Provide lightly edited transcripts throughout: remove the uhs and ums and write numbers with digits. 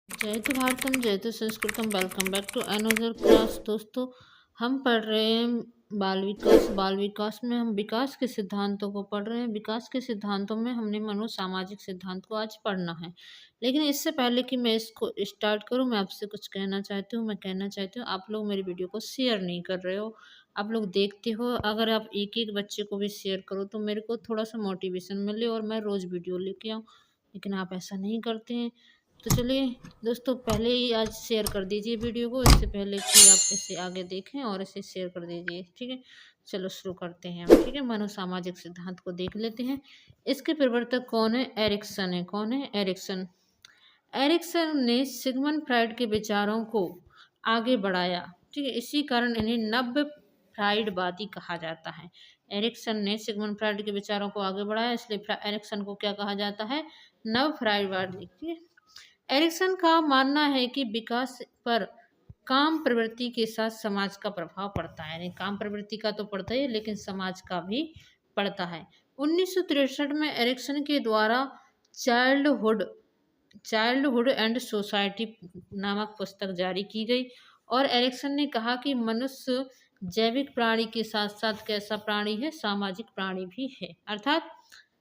जयतु भारतम जयतु संस्कृतम। Welcome back to another class. दोस्तों, हम पढ़ रहे हैं बाल विकास। बाल विकास में हम विकास के सिद्धांतों को पढ़ रहे हैं। विकास के सिद्धांतों में हमने मनोसामाजिक सिद्धांत को आज पढ़ना है। लेकिन इससे पहले कि मैं इसको स्टार्ट करूं, मैं आपसे कुछ कहना चाहती हूँ। मैं कहना चाहती हूँ, आप लोग मेरी वीडियो को शेयर नहीं कर रहे हो। आप लोग देखते हो, अगर आप एक एक बच्चे को भी शेयर करो तो मेरे को थोड़ा सा मोटिवेशन मिले और मैं रोज़ वीडियो लेके आऊँ। लेकिन आप ऐसा नहीं करते हैं। तो चलिए दोस्तों, पहले ही आज शेयर कर दीजिए वीडियो को, इससे पहले कि आप इसे आगे देखें, और इसे शेयर कर दीजिए। ठीक है, चलो शुरू करते हैं हम। ठीक है, मनोसामाजिक सिद्धांत को देख लेते हैं। इसके प्रवर्तक कौन है? एरिक्सन है। कौन है? एरिक्सन। एरिक्सन ने सिगमंड फ्राइड के विचारों को आगे बढ़ाया। ठीक है, इसी कारण इन्हें नव फ्राइडवादी कहा जाता है। एरिक्सन ने सिगमंड फ्राइड के विचारों को आगे बढ़ाया, इसलिए एरिक्सन को क्या कहा जाता है? नव फ्राइडवादी। ठीक है, एरिक्सन का मानना है कि विकास पर काम प्रवृत्ति के साथ समाज का प्रभाव पड़ता है। यानी काम प्रवृत्ति का तो पड़ता ही है, लेकिन समाज का भी पड़ता है। 1963 में एरिक्सन के द्वारा चाइल्डहुड चाइल्डहुड एंड सोसाइटी नामक पुस्तक जारी की गई, और एरिक्सन ने कहा कि मनुष्य जैविक प्राणी के साथ साथ कैसा प्राणी है? सामाजिक प्राणी भी है। अर्थात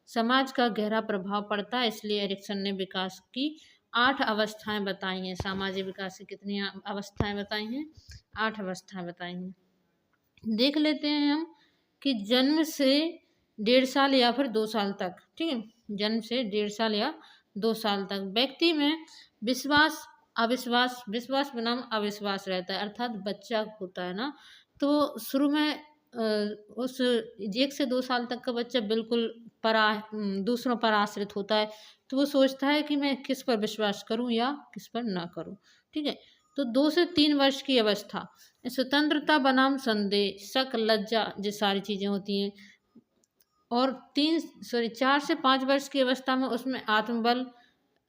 समाज का गहरा प्रभाव पड़ता है। इसलिए एरिक्सन ने विकास की 8 अवस्थाएं बताई हैं। सामाजिक विकास की कितनी अवस्थाएं बताई हैं? 8 अवस्थाएं बताई हैं। देख लेते हैं हम कि जन्म से 1.5 साल या फिर 2 साल तक। ठीक है, जन्म से 1.5 साल या 2 साल तक व्यक्ति में विश्वास, अविश्वास, विश्वास बनाम अविश्वास रहता है। अर्थात बच्चा होता है ना, तो शुरू में उस 1 से 2 साल तक का बच्चा बिल्कुल दूसरों पर आश्रित होता है। तो वो सोचता है कि मैं किस पर विश्वास करूं या किस पर ना करूं। ठीक है, तो 2 से 3 वर्ष की अवस्था, स्वतंत्रता बनाम संदेह, शक, लज्जा, ये सारी चीज़ें होती हैं। और 4 से 5 वर्ष की अवस्था में उसमें आत्मबल,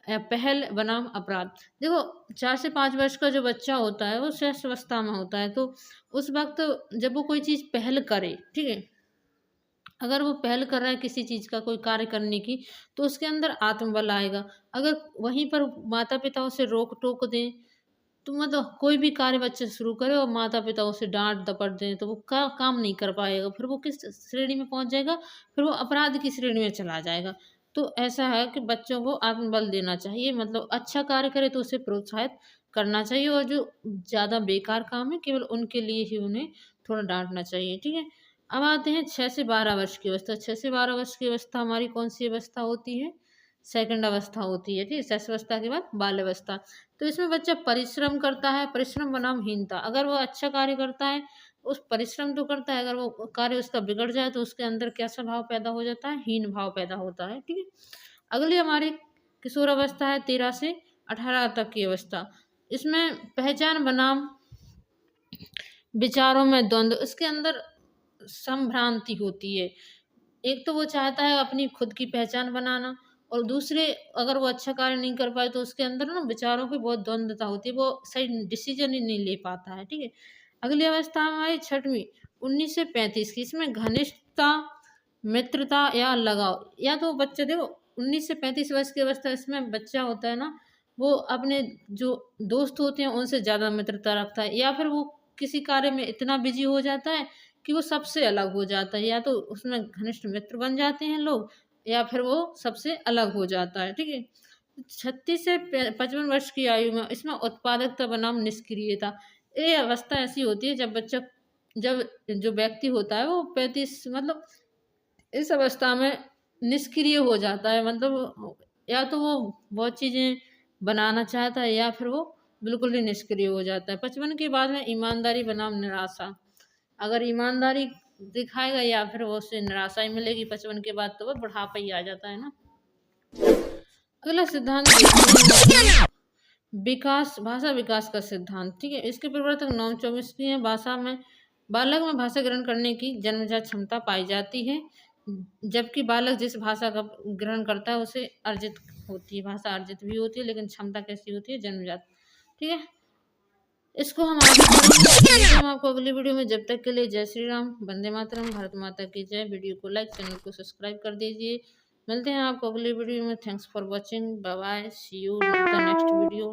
पहल बनाम अपराध। देखो, 4 से 5 वर्ष का जो बच्चा होता है वो श्रेष्ठ अवस्था में होता है। तो उस वक्त जब वो कोई चीज़ पहल करे, ठीक है, अगर वो पहल कर रहा है किसी चीज़ का, कोई कार्य करने की, तो उसके अंदर आत्मबल आएगा। अगर वहीं पर माता पिता उसे रोक टोक दें, तो मतलब कोई भी कार्य बच्चे शुरू करे और माता पिता उसे डांट दपट दें, तो वो काम नहीं कर पाएगा। फिर वो किस श्रेणी में पहुंच जाएगा? फिर वो अपराध की श्रेणी में चला जाएगा। तो ऐसा है कि बच्चों को आत्मबल देना चाहिए, मतलब अच्छा कार्य करे तो उसे प्रोत्साहित करना चाहिए, और जो ज़्यादा बेकार काम है केवल उनके लिए ही उन्हें थोड़ा डांटना चाहिए। ठीक है, अब आते हैं 6 से 12 वर्ष की अवस्था। 6 से 12 वर्ष की अवस्था हमारी कौन सी अवस्था होती है? सेकंड अवस्था होती है। ठीक है, शैशव अवस्था के बाद बाल अवस्था। तो इसमें बच्चा परिश्रम करता है। परिश्रम बनाम हीनता, अगर वो अच्छा कार्य करता है, उस परिश्रम तो करता है, अगर वो कार्य उसका बिगड़ जाए तो उसके अंदर कैसा भाव पैदा हो जाता है? हीन भाव पैदा होता है। ठीक है, अगली हमारी किशोर अवस्था है 13 से 18 तक की अवस्था। इसमें पहचान बनाम विचारों में द्वंद्व, इसके अंदर संभ्रांति होती है। एक तो वो चाहता है अपनी खुद की पहचान बनाना, और दूसरे, अगर वो अच्छा कार्य नहीं कर पाए तो उसके अंदर ना विचारों की बहुत द्वंद्वता होती है, वो सही डिसीजन ही नहीं ले पाता है। ठीक है, अगली अवस्था हमारी छठवीं 19 से 35 की। इसमें घनिष्ठता, मित्रता या लगाव, या तो बच्चे देखो 19 से 35 वर्ष की अवस्था, इसमें बच्चा होता है ना, वो अपने जो दोस्त होते हैं उनसे ज़्यादा मित्रता रखता है, या फिर वो किसी कार्य में इतना बिजी हो जाता है कि वो सबसे अलग हो जाता है। या तो उसमें घनिष्ठ मित्र बन जाते हैं लोग, या फिर वो सबसे अलग हो जाता है। ठीक है, 36 से 55 वर्ष की आयु में, इसमें उत्पादकता बनाम निष्क्रियता। ये अवस्था ऐसी होती है जब जो व्यक्ति होता है वो 35, मतलब इस अवस्था में निष्क्रिय हो जाता है। मतलब या तो वो बहुत चीज़ें बनाना चाहता है, या फिर वो बिल्कुल ही निष्क्रिय हो जाता है। 55 के बाद में ईमानदारी बनाम निराशा, अगर ईमानदारी दिखाएगा या फिर वो उससे निराशा ही मिलेगी 55 के बाद, तो वो बुढ़ापा ही आ जाता है ना। अगला सिद्धांत देखते हैं, विकास, भाषा विकास का सिद्धांत। ठीक है, इसके प्रवर्तक नॉम चॉम्स्की हैं। भाषा में, बालक में भाषा ग्रहण करने की जन्मजात क्षमता पाई जाती है, जबकि बालक जिस भाषा का ग्रहण करता है उसे अर्जित होती है। भाषा अर्जित भी होती है, लेकिन क्षमता कैसी होती है? जन्मजात। ठीक है, इसको हम आगे पढ़ेंगे। मिलते हैं हम आपको अगली वीडियो में। जब तक के लिए जय श्री राम, वंदे मातरम, भारत माता की जय। वीडियो को लाइक, चैनल को सब्सक्राइब कर दीजिए। मिलते हैं आपको अगली वीडियो में। Thanks for watching, bye bye, see you the next video.